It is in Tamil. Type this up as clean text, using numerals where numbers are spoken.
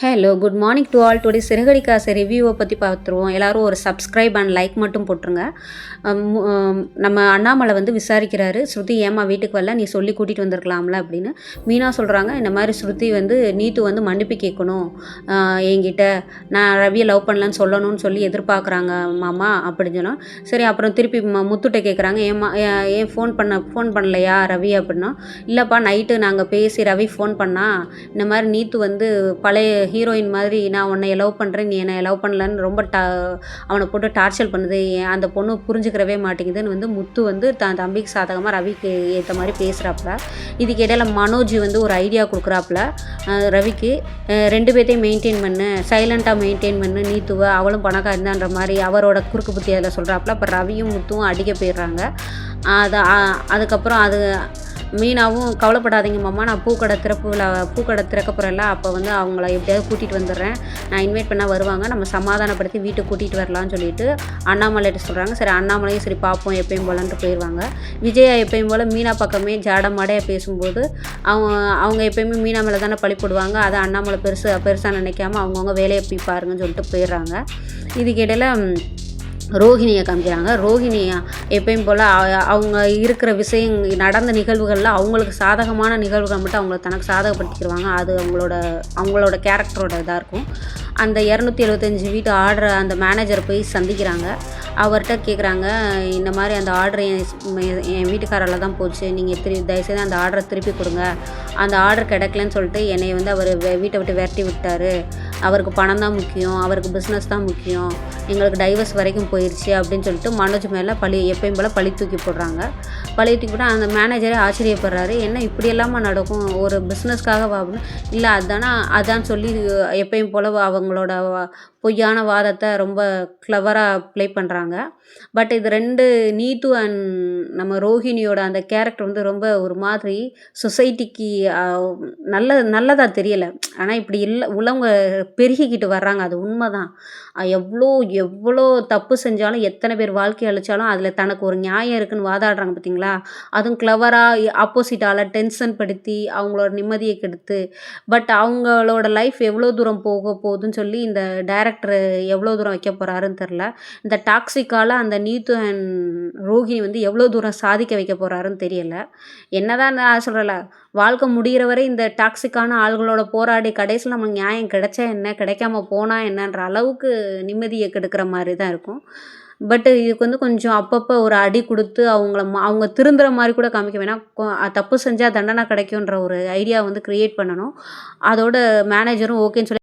Hello good morning to all. Today Siragadikka Aasai ரிவ்யூவை பற்றி பார்த்துருவோம். எல்லோரும் ஒரு சப்ஸ்கிரைப் அண்ட் லைக் மட்டும் போட்டுருங்க. நம்ம அண்ணாமலை வந்து விசாரிக்கிறாரு, ஸ்ருதி ஏமா வீட்டுக்கு வரல, நீ சொல்லி கூட்டிகிட்டு வந்திருக்கலாம்ல அப்படின்னு. மீனா சொல்கிறாங்க, இந்த மாதிரி ஸ்ருதி வந்து நீத்து வந்து மன்னிப்பு கேட்கணும் என்கிட்ட, நான் ரவியை லவ் பண்ணலன்னு சொல்லணும்னு சொல்லி எதிர்பார்க்குறாங்க மாமா அப்படின்னு சொன்னோம். சரி, அப்புறம் திருப்பி முத்துட்ட கேட்குறாங்க, ஏன் ஃபோன் பண்ணலையா ரவி அப்படின்னா, இல்லைப்பா நைட்டு நாங்கள் பேசி ரவி ஃபோன் பண்ணா, இந்த மாதிரி நீத்து வந்து பழைய ஹீரோயின் மாதிரி நான் உன்னை லவ் பண்ணுறேன், நீ என்னை லவ் பண்ணலன்னு ரொம்ப அவனை போட்டு டார்ச்சர் பண்ணுது, அந்த பொண்ணு புரிஞ்சுக்கிறவே மாட்டேங்குதுன்னு வந்து முத்து வந்து தம்பிக்கு சாதகமாக ரவிக்கு ஏற்ற மாதிரி பேசுகிறாப்புல. இதுக்கு இடையில மனோஜ் வந்து ஒரு ஐடியா கொடுக்குறாப்புல ரவிக்கு, ரெண்டு பேர்த்தையும் மெயின்டைன் பண்ணு, சைலண்ட்டாக மெயின்டைன் பண்ணு நீத்துவை, அவளும் பணக்காக இருந்தான்ற மாதிரி அவரோட குறுக்கு புத்தி அதில் சொல்கிறாப்புல. அப்போ ரவியும் முத்துவும் அடிக்க போயிடுறாங்க. அதுக்கப்புறம் மீனாவும் கவலைப்படாதீங்க மாமா, நான் பூக்கடை திறக்க போகிறேன்ல, அப்போ வந்து அவங்கள எப்படியாவது கூட்டிகிட்டு வந்துடுறேன், நான் இன்வைட் பண்ணால் வருவாங்க, நம்ம சமாதானப்படுத்தி வீட்டுக்கு கூட்டிகிட்டு வரலான்னு சொல்லிட்டு அண்ணாமலைகிட்ட சொல்கிறாங்க. சரி, அண்ணாமலையும் சரி பார்ப்போம் எப்பயும் போலன்ட்டு போயிடுவாங்க. விஜயா எப்பயும் போல் மீனா பக்கமே ஜாடமாடையாக பேசும்போது அவங்க எப்பயுமே மீனா மேலே தானே பழி போடுவாங்க. அதை அண்ணாமலை பெருசாக நினைக்காம அவங்கவுங்க வேலையை போய் பாருங்கன்னு சொல்லிட்டு போயிடுறாங்க. இதுக்கிடையில் ரோஹிணியை காமிக்கிறாங்க. ரோஹிணியா எப்பயும் போல் அவங்க இருக்கிற நடந்த நிகழ்வுகளில் அவங்களுக்கு சாதகமான நிகழ்வுகள் மட்டும் அவங்கள தனக்கு சாதகப்படுத்திக்கிடுவாங்க. அது அவங்களோட கேரக்டரோட இதாக இருக்கும். அந்த 275 வீட்டு ஆர்டரை அந்த மேனேஜரை போய் சந்திக்கிறாங்க. அவர்கிட்ட கேட்குறாங்க, இந்த மாதிரி அந்த ஆர்டர் என் வீட்டுக்காரால் தான் போச்சு, நீங்கள் தயவுசெய்து அந்த ஆர்டரை திருப்பி கொடுங்க, அந்த ஆர்டர் கிடைக்கலன்னு சொல்லிட்டு என்னை வந்து அவர் வீட்டை விட்டு விரட்டி விட்டார், அவருக்கு பணம் தான் முக்கியம், அவருக்கு பிஸ்னஸ் தான் முக்கியம், எங்களுக்கு டைவர்ஸ் வரைக்கும் போயிடுச்சு அப்படின்னு சொல்லிட்டு மனோஜ் மேலே எப்பயும் போல் பழி தூக்கி போடுறாங்க. பழி தூக்கி போட்டால் அந்த மேனேஜரே ஆச்சரியப்படுறாரு, என்ன இப்படி எல்லாமா நடக்கும், ஒரு பிஸ்னஸ்க்காக அப்படின்னு. இல்லை அதான் சொல்லி எப்பயும் போல் அவங்களோட பொய்யான வாதத்தை ரொம்ப கிளவராக ப்ளே பண்ணுறாங்க. பட் இது நீத்து அண்ட் நம்ம ரோஹிணியோட அந்த கேரக்டர் வந்து ரொம்ப ஒரு மாதிரி சொசைட்டிக்கு நல்லதாக தெரியலை. ஆனால் இப்படி உள்ளவங்க பெருகிக்கிட்டு வர்றாங்க, அது உண்மை தான். எவ்வளோ தப்பு செஞ்சாலும், எத்தனை பேர் வாழ்க்கை அழிச்சாலும் அதில் தனக்கு ஒரு நியாயம் இருக்குதுன்னு வாதாடுறாங்க பார்த்தீங்களா. அதுவும் கிளவராக ஆப்போசிட்டால் டென்ஷன் படுத்தி அவங்களோட நிம்மதியை கெடுத்து, பட் அவங்களோட லைஃப் எவ்வளோ தூரம் போக போகுதுன்னு சொல்லி இந்த டைரக்டர் எவ்வளோ தூரம் வைக்க போகிறாருன்னு தெரில. இந்த டாக்ஸிக்கால் அந்த நீத்து அண்ட் ரோஹிணி வந்து எவ்வளோ தூரம் சாதிக்க வைக்க போகிறாருன்னு தெரியல. என்னதான் நான் சொல்கிறல, வாழ்க்கை முடிகிற வரை இந்த டாக்ஸிக்கான ஆள்களோட போராடி கடைசியில் நமக்கு நியாயம் கிடைச்சா என்ன, கிடைக்காம போனால் என்னன்ற அளவுக்கு நிம்மதியை கெடுக்கிற மாதிரி தான் இருக்கும். பட்டு இதுக்கு வந்து கொஞ்சம் அப்பப்போ ஒரு அடி கொடுத்து அவங்க திருந்துற மாதிரி கூட காமிக்க வேணாம். தப்பு செஞ்சால் தண்டனை கிடைக்குன்ற ஒரு ஐடியா வந்து க்ரியேட் பண்ணணும். அதோட மேனேஜரும் ஓகேன்னு சொல்லி